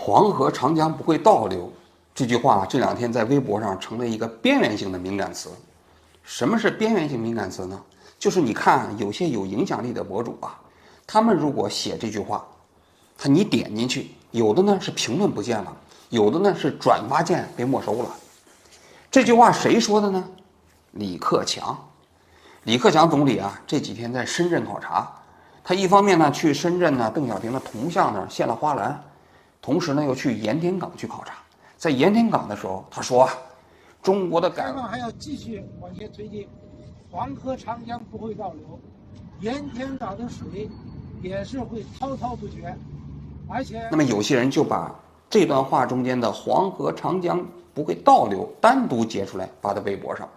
黄河长江不会倒流，这句话这两天在微博上成了一个边缘性的敏感词。什么是边缘性敏感词呢？就是你看有些有影响力的博主啊，他们如果写这句话，你点进去，有的呢是评论不见了，有的呢是转发键被没收了。这句话谁说的呢？李克强。李克强总理啊，这几天在深圳考察，他一方面呢去深圳呢邓小平的铜像那儿献了花篮，同时呢又去盐田港去考察。在盐田港的时候，他说啊，中国的开放还要继续往前推进，黄河长江不会倒流，盐田港的水也是会滔滔不绝，而且那么有些人就把这段话中间的黄河长江不会倒流单独截出来发在微博上，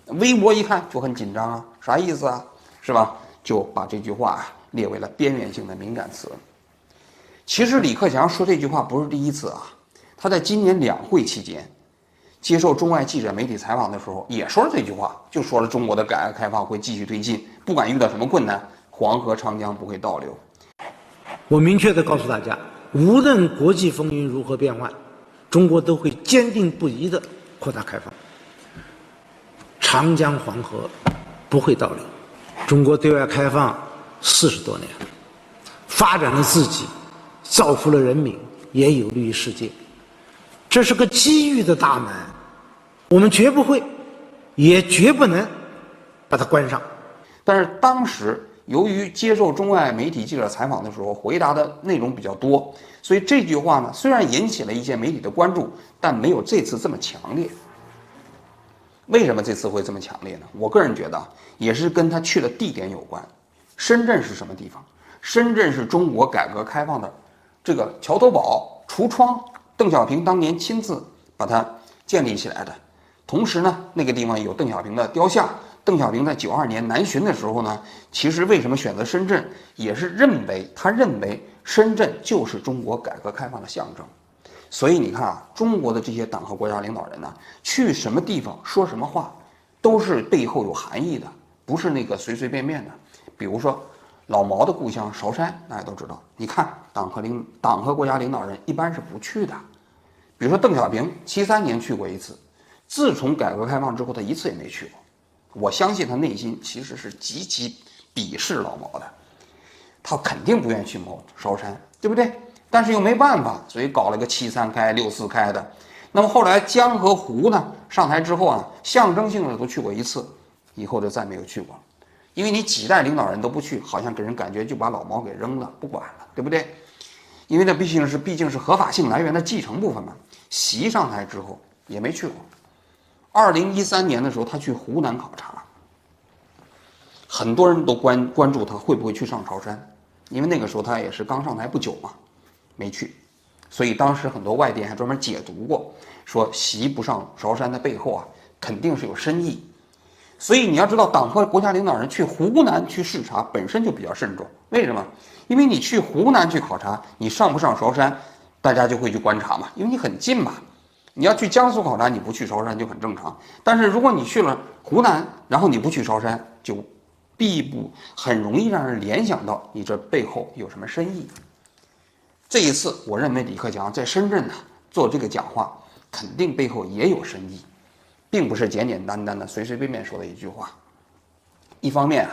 微博一看就很紧张啊，啥意思啊？是吧？就把这句话列为了边缘性的敏感词。其实李克强说这句话不是第一次啊，他在今年两会期间接受中外记者媒体采访的时候也说了这句话，就说了中国的改革开放会继续推进，不管遇到什么困难，黄河长江不会倒流。我明确地告诉大家，无论国际风云如何变幻，中国都会坚定不移地扩大开放。长江黄河不会倒流，中国对外开放40多年，发展了自己，造福了人民，也有利于世界。这是个机遇的大门，我们绝不会，也绝不能把它关上。但是当时由于接受中外媒体记者采访的时候回答的内容比较多，所以这句话呢虽然引起了一些媒体的关注，但没有这次这么强烈。为什么这次会这么强烈呢？我个人觉得也是跟他去的地点有关。深圳是什么地方？深圳是中国改革开放的这个桥头堡、橱窗，邓小平当年亲自把它建立起来的。同时呢，那个地方有邓小平的雕像。邓小平在92年南巡的时候呢，其实为什么选择深圳，也是他认为深圳就是中国改革开放的象征。所以你看啊，中国的这些党和国家领导人呢，去什么地方说什么话，都是背后有含义的，不是那个随随便便的。比如说老毛的故乡韶山，大家都知道，你看党和国家领导人一般是不去的。比如说邓小平73年去过一次，自从改革开放之后，他一次也没去过。我相信他内心其实是极其鄙视老毛的，他肯定不愿意去韶山，对不对？但是又没办法，所以搞了个73开、64开的。那么后来江和胡呢上台之后啊，象征性的都去过一次，以后就再没有去过了。因为你几代领导人都不去，好像给人感觉就把老毛给扔了，不管了，对不对？因为这毕竟是合法性来源的继承部分嘛。习上台之后也没去过。2013年的时候，他去湖南考察，很多人都关注他会不会去上韶山，因为那个时候他也是刚上台不久嘛，没去。所以当时很多外电还专门解读过，说习不上韶山的背后啊，肯定是有深意。所以你要知道，党和国家领导人去湖南去视察本身就比较慎重。为什么？因为你去湖南去考察，你上不上韶山，大家就会去观察嘛，因为你很近嘛。你要去江苏考察，你不去韶山就很正常。但是如果你去了湖南，然后你不去韶山，就很容易让人联想到你这背后有什么深意。这一次，我认为李克强在深圳呢做这个讲话，肯定背后也有深意，并不是简简单单的随随便便说的一句话。一方面啊，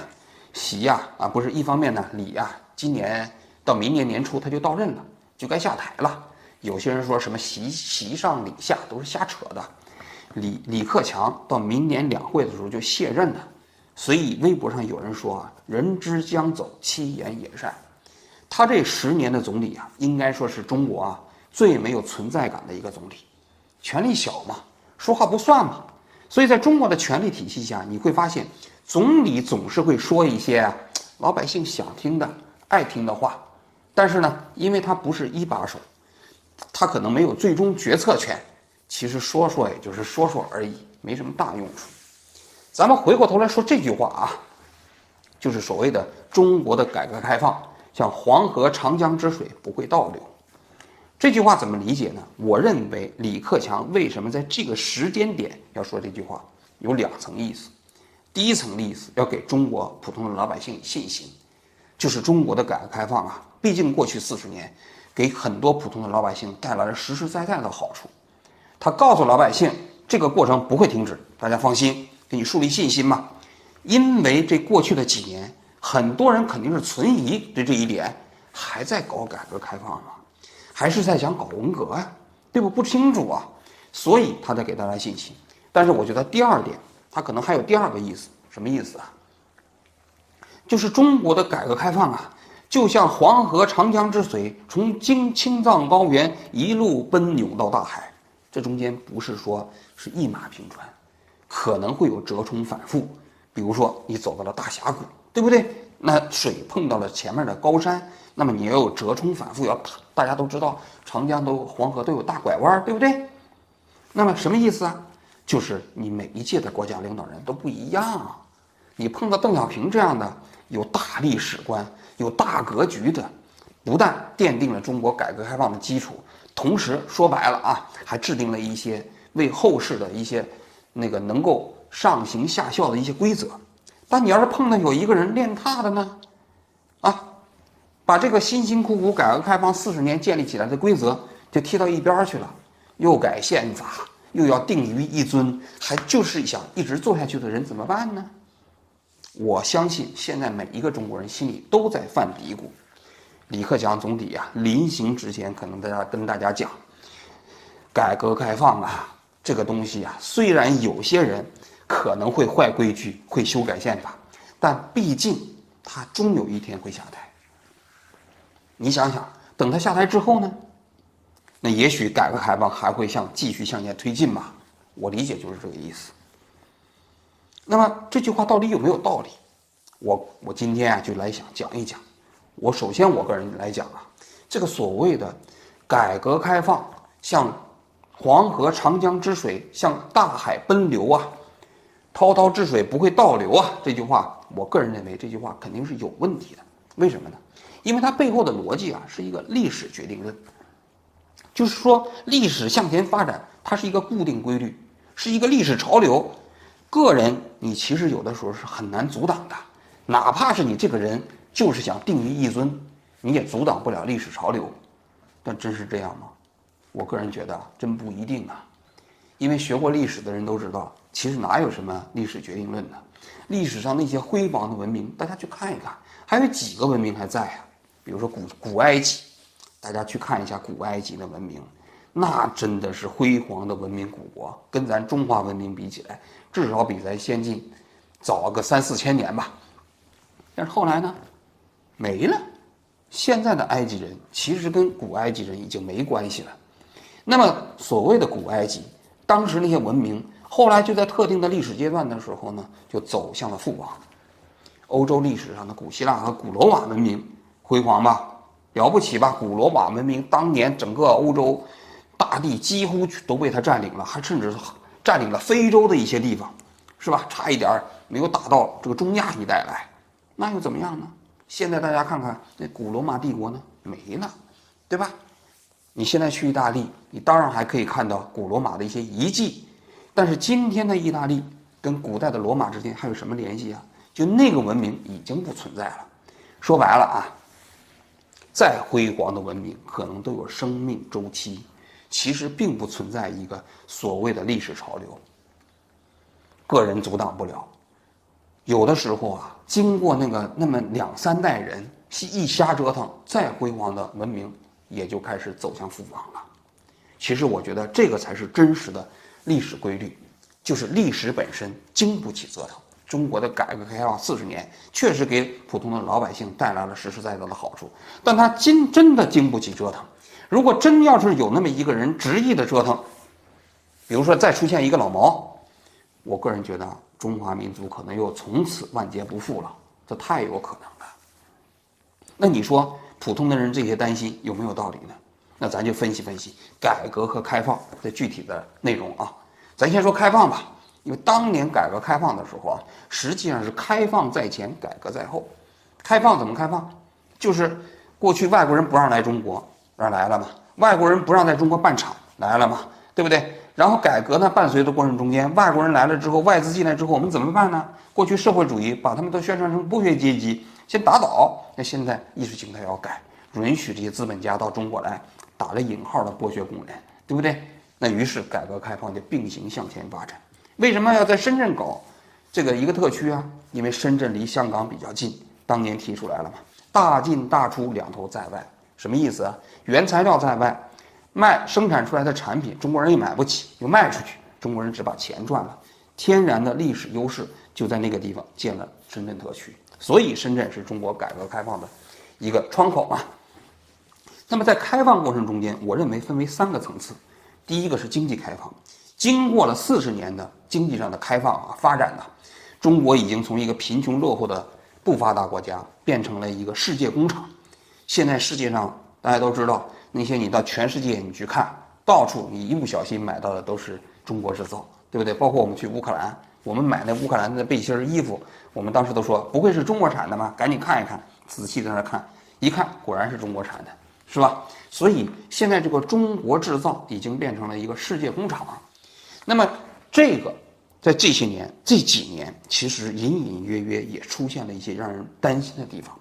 一方面呢，李啊，今年到明年年初他就到任了，就该下台了。有些人说什么习上李下都是瞎扯的，李克强到明年两会的时候就卸任了，所以微博上有人说啊，人之将走，其言也善。他这10年的总理啊，应该说是中国啊最没有存在感的一个总理，权力小嘛，说话不算嘛，所以在中国的权力体系下，你会发现总理总是会说一些老百姓想听的、爱听的话，但是呢，因为他不是一把手。他可能没有最终决策权，其实说说也就是说说而已，没什么大用处。咱们回过头来说这句话啊，就是所谓的中国的改革开放，像黄河、长江之水不会倒流。这句话怎么理解呢？我认为李克强为什么在这个时间点要说这句话，有2层意思。第一层意思要给中国普通的老百姓信心，就是中国的改革开放啊，毕竟过去40年。给很多普通的老百姓带来了实实在在的好处。他告诉老百姓，这个过程不会停止，大家放心，给你树立信心嘛。因为这过去的几年，很多人肯定是存疑对这一点，还在搞改革开放吗？还是在想搞文革呀？对不？不清楚啊，所以他在给大家信心。但是我觉得第二点，他可能还有第二个意思，什么意思啊？就是中国的改革开放啊，就像黄河、长江之水从青藏高原一路奔涌到大海，这中间不是说是一马平川，可能会有折冲反复。比如说你走到了大峡谷，对不对？那水碰到了前面的高山，那么你要有折冲反复，大家都知道长江黄河都有大拐弯，对不对？那么什么意思啊？就是你每一届的国家领导人都不一样啊。你碰到邓小平这样的有大历史观、有大格局的，不但奠定了中国改革开放的基础，同时说白了啊，还制定了一些为后世的一些能够上行下效的一些规则。但你要是碰到有一个人练踏的呢，把这个辛辛苦苦改革开放40年建立起来的规则就踢到一边去了，又改宪法，又要定于一尊，还就是想一直做下去的人怎么办呢？我相信现在每一个中国人心里都在犯嘀咕。李克强总理啊，临行之前可能跟大家讲，改革开放啊，这个东西啊，虽然有些人可能会坏规矩，会修改宪法，但毕竟他终有一天会下台。你想想，等他下台之后呢，那也许改革开放还会继续向前推进吧。我理解就是这个意思。那么这句话到底有没有道理？我今天啊就来讲一讲。首先我个人来讲啊，这个所谓的改革开放像黄河、长江之水向大海奔流啊，滔滔之水不会倒流啊，这句话我个人认为这句话肯定是有问题的。为什么呢？因为它背后的逻辑啊是一个历史决定论，就是说历史向前发展，它是一个固定规律，是一个历史潮流。个人你其实有的时候是很难阻挡的，哪怕是你这个人就是想定于一尊，你也阻挡不了历史潮流。但真是这样吗？我个人觉得真不一定啊。因为学过历史的人都知道，其实哪有什么历史决定论呢？历史上那些辉煌的文明，大家去看一看，还有几个文明还在啊？比如说古埃及，大家去看一下古埃及的文明，那真的是辉煌的文明古国，跟咱中华文明比起来，至少比咱先进早个3、4千年吧。但是后来呢，没了。现在的埃及人其实跟古埃及人已经没关系了。那么所谓的古埃及，当时那些文明，后来就在特定的历史阶段的时候呢，就走向了覆亡。欧洲历史上的古希腊和古罗马文明辉煌吧，了不起吧？古罗马文明当年整个欧洲大地几乎都被他占领了，还甚至占领了非洲的一些地方，是吧？差一点没有打到这个中亚一带来，那又怎么样呢？现在大家看看那古罗马帝国呢，没了，对吧？你现在去意大利，你当然还可以看到古罗马的一些遗迹，但是今天的意大利跟古代的罗马之间还有什么联系啊？就那个文明已经不存在了。说白了啊，再辉煌的文明可能都有生命周期，其实并不存在一个所谓的历史潮流，个人阻挡不了。有的时候啊，经过那么2、3代人一瞎折腾，再辉煌的文明也就开始走向覆亡了。其实我觉得这个才是真实的历史规律，就是历史本身经不起折腾。中国的改革开放40年，确实给普通的老百姓带来了实实在在的好处，但它真的经不起折腾。如果真要是有那么一个人执意的折腾，比如说再出现一个老毛，我个人觉得中华民族可能又从此万劫不复了，这太有可能了。那你说普通的人这些担心有没有道理呢？那咱就分析分析改革和开放的具体的内容啊。咱先说开放吧。因为当年改革开放的时候啊，实际上是开放在前，改革在后。开放怎么开放？就是过去外国人不让来中国，让来了嘛；外国人不让在中国办厂，来了嘛，对不对？然后改革呢，伴随的过程中间，外国人来了之后，外资进来之后，我们怎么办呢？过去社会主义把他们都宣传成剥削阶级，先打倒。那现在意识形态要改，允许这些资本家到中国来打了引号的剥削工人，对不对？那于是改革开放就并行向前发展。为什么要在深圳搞这个一个特区啊？因为深圳离香港比较近，当年提出来了嘛，大进大出，两头在外。什么意思啊？原材料在外，生产出来的产品中国人也买不起，就卖出去，中国人只把钱赚了。天然的历史优势就在那个地方建了深圳特区，所以深圳是中国改革开放的一个窗口嘛。那么在开放过程中间，我认为分为3个层次。第一个是经济开放，经过了40年的经济上的开放发展呢，中国已经从一个贫穷落后的不发达国家变成了一个世界工厂。现在世界上大家都知道，那些你到全世界你去看，到处你一不小心买到的都是中国制造，对不对？包括我们去乌克兰，我们买那乌克兰的背心衣服，我们当时都说不会是中国产的吗？赶紧看一看，仔细在那看，一看果然是中国产的，是吧？所以现在这个中国制造已经变成了一个世界工厂。那么这个在这几年，其实隐隐约约也出现了一些让人担心的地方。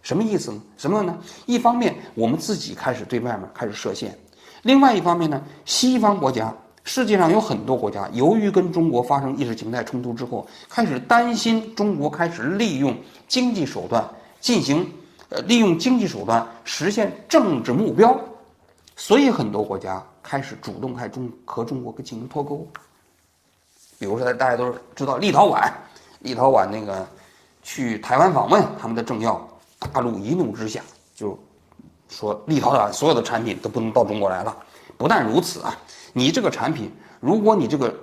什么意思呢？什么呢？一方面我们自己开始对外面开始设限，另外一方面呢，西方国家，世界上有很多国家，由于跟中国发生意识形态冲突之后，开始担心中国开始利用经济手段实现政治目标，所以很多国家开始主动和中国进行脱钩。比如说大家都知道立陶宛那个去台湾访问，他们的政要大陆一怒之下就说立陶宛所有的产品都不能到中国来了。不但如此啊，你这个产品，如果你这个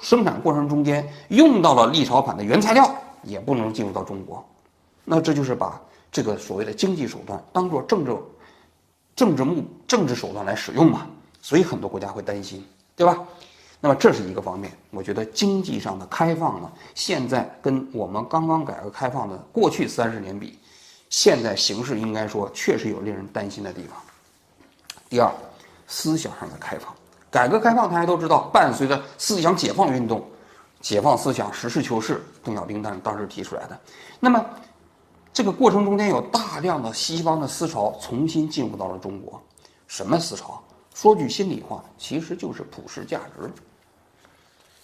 生产过程中间用到了立陶宛的原材料，也不能进入到中国。那这就是把这个所谓的经济手段当作政治手段来使用嘛，所以很多国家会担心，对吧？那么这是一个方面，我觉得经济上的开放呢，现在跟我们刚刚改革开放的过去30年比，现在形势应该说确实有令人担心的地方。第二，思想上的开放，改革开放大家都知道，伴随着思想解放运动，解放思想，实事求是，邓小平当时提出来的。那么这个过程中间有大量的西方的思潮重新进入到了中国。什么思潮？说句心里话，其实就是普世价值。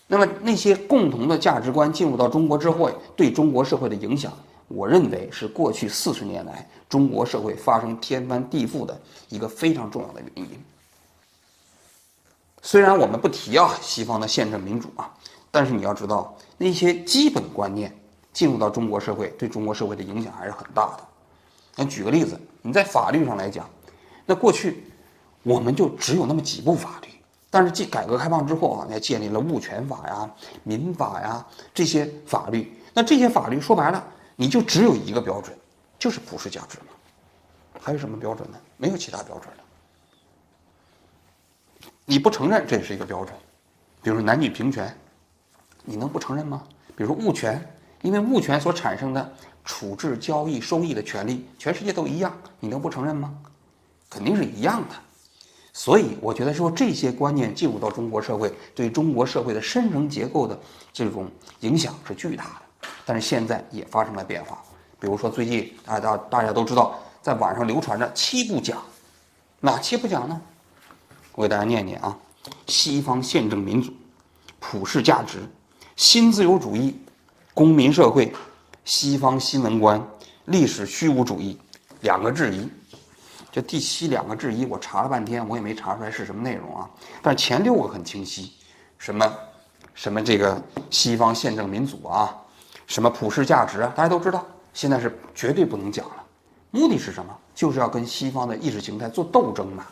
那么那些共同的价值观进入到中国之后，对中国社会的影响，我认为是过去40年来中国社会发生天翻地覆的一个非常重要的原因。虽然我们不提西方的宪政民主但是你要知道，那些基本观念进入到中国社会，对中国社会的影响还是很大的。那举个例子，你在法律上来讲，那过去我们就只有那么几部法律，但是改革开放之后也建立了物权法呀、民法呀这些法律。那这些法律说白了，你就只有一个标准，就是普世价值嘛。还有什么标准呢？没有其他标准了。你不承认这也是一个标准，比如说男女平权，你能不承认吗？比如说物权，因为物权所产生的处置、交易、收益的权利，全世界都一样，你能不承认吗？肯定是一样的。所以我觉得说这些观念进入到中国社会，对中国社会的深层结构的这种影响是巨大的。但是现在也发生了变化，比如说最近大家都知道，在网上流传着7部讲，哪7部讲呢？我给大家念念西方宪政民主、普世价值、新自由主义、公民社会、西方新闻观、历史虚无主义、2个质疑。这第72个质疑我查了半天，我也没查出来是什么内容但是前6个很清晰，什么这个西方宪政民主什么普世价值大家都知道，现在是绝对不能讲了。目的是什么？就是要跟西方的意识形态做斗争嘛。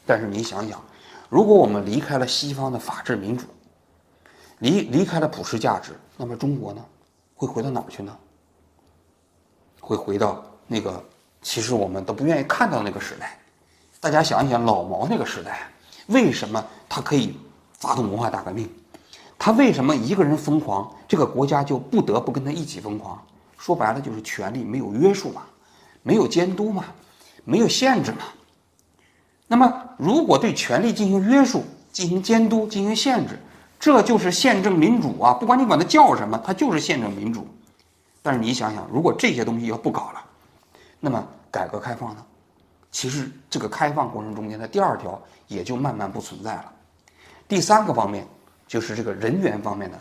但是你想想，如果我们离开了西方的法治民主，离开了普世价值，那么中国呢，会回到哪儿去呢？会回到那个其实我们都不愿意看到那个时代。大家想一想，老毛那个时代，为什么他可以发动文化大革命？他为什么一个人疯狂，这个国家就不得不跟他一起疯狂？说白了就是权力没有约束嘛，没有监督嘛，没有限制嘛。那么如果对权力进行约束、进行监督、进行限制，这就是宪政民主不管你管它叫什么，它就是宪政民主。但是你想想，如果这些东西要不搞了，那么改革开放呢？其实这个开放过程中间的第二条也就慢慢不存在了。第三个方面就是这个人员方面的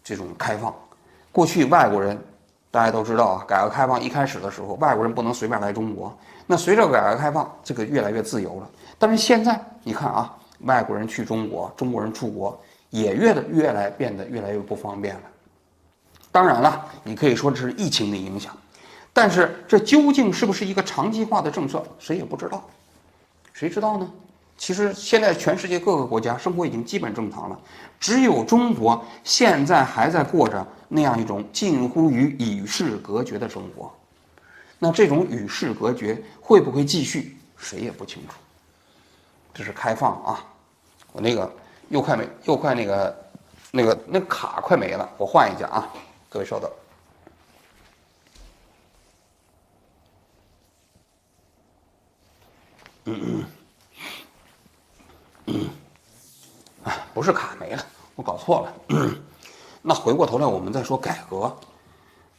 这种开放。过去外国人大家都知道啊，改革开放一开始的时候，外国人不能随便来中国。那随着改革开放，这个越来越自由了。但是现在你看啊，外国人去中国，中国人出国也变得越来越不方便了。当然了，你可以说这是疫情的影响，但是这究竟是不是一个长期化的政策，谁也不知道。谁知道呢？其实现在全世界各个国家生活已经基本正常了，只有中国现在还在过着那样一种近乎于与世隔绝的生活。那这种与世隔绝会不会继续，谁也不清楚。这是开放啊，我那个又快那个卡快没了，我换一下啊，各位稍等。不是卡没了，我搞错了。那回过头来，我们再说改革，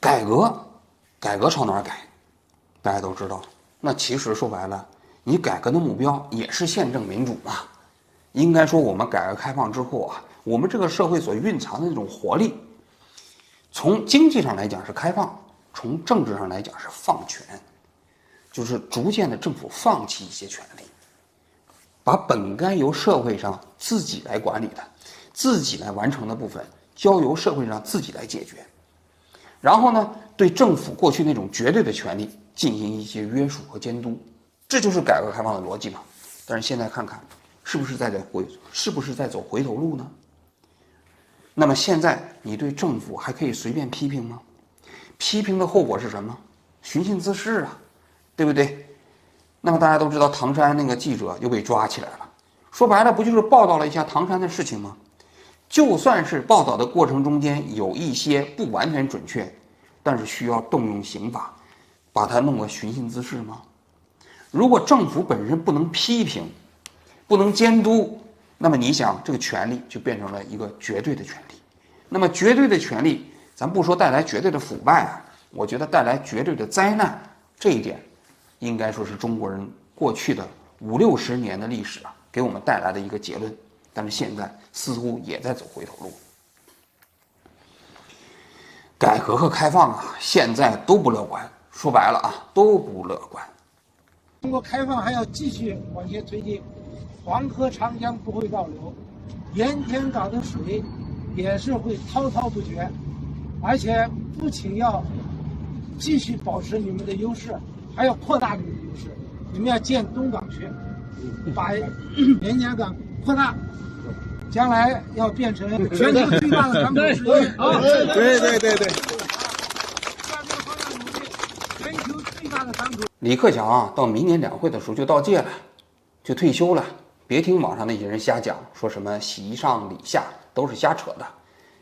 改革朝哪儿改？大家都知道。那其实说白了，你改革的目标也是宪政民主嘛。应该说，我们改革开放之后啊，我们这个社会所蕴藏的那种活力，从经济上来讲是开放，从政治上来讲是放权，就是逐渐的政府放弃一些权利。把本该由社会上自己来管理的、自己来完成的部分，交由社会上自己来解决。然后呢，对政府过去那种绝对的权利进行一些约束和监督，这就是改革开放的逻辑嘛。但是现在看看，是不是在走回头路呢？那么现在你对政府还可以随便批评吗？批评的后果是什么？寻衅滋事啊，对不对？那么大家都知道，唐山那个记者又被抓起来了。说白了，不就是报道了一下唐山的事情吗？就算是报道的过程中间有一些不完全准确，但是需要动用刑法，把它弄个寻衅滋事吗？如果政府本身不能批评，不能监督，那么你想，这个权利就变成了一个绝对的权利。那么绝对的权利，咱不说带来绝对的腐败啊，我觉得带来绝对的灾难，这一点应该说是中国人过去的50-60年的历史啊，给我们带来的一个结论。但是现在似乎也在走回头路。改革和开放啊，现在都不乐观。说白了啊，都不乐观。中国开放还要继续往前推进，黄河、长江不会倒流，盐田港的水也是会滔滔不绝，而且不仅要继续保持你们的优势，还要扩大你们的优势。你们要建东港区，把盐田港扩大，将来要变成全球最大的港口之一。对。全球最大的港口。李克强啊，到明年两会的时候就到届了，就退休了。别听网上那些人瞎讲，说什么席上礼下，都是瞎扯的。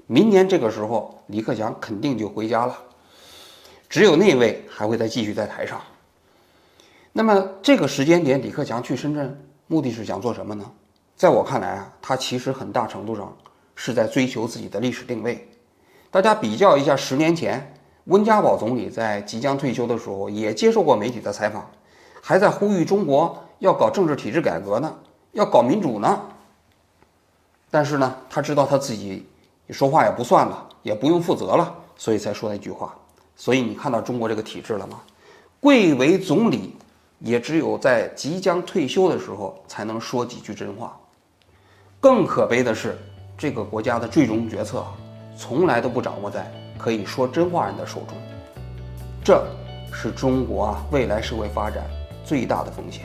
明年这个时候，李克强肯定就回家了，只有那位还会再继续在台上。那么这个时间点，李克强去深圳，目的是想做什么呢？在我看来啊，他其实很大程度上是在追求自己的历史定位。大家比较一下，10年前温家宝总理在即将退休的时候，也接受过媒体的采访，还在呼吁中国要搞政治体制改革呢，要搞民主呢。但是呢，他知道他自己说话也不算了，也不用负责了，所以才说那句话。所以你看到中国这个体制了吗？贵为总理，也只有在即将退休的时候才能说几句真话。更可悲的是，这个国家的最终决策从来都不掌握在可以说真话人的手中，这是中国未来社会发展最大的风险。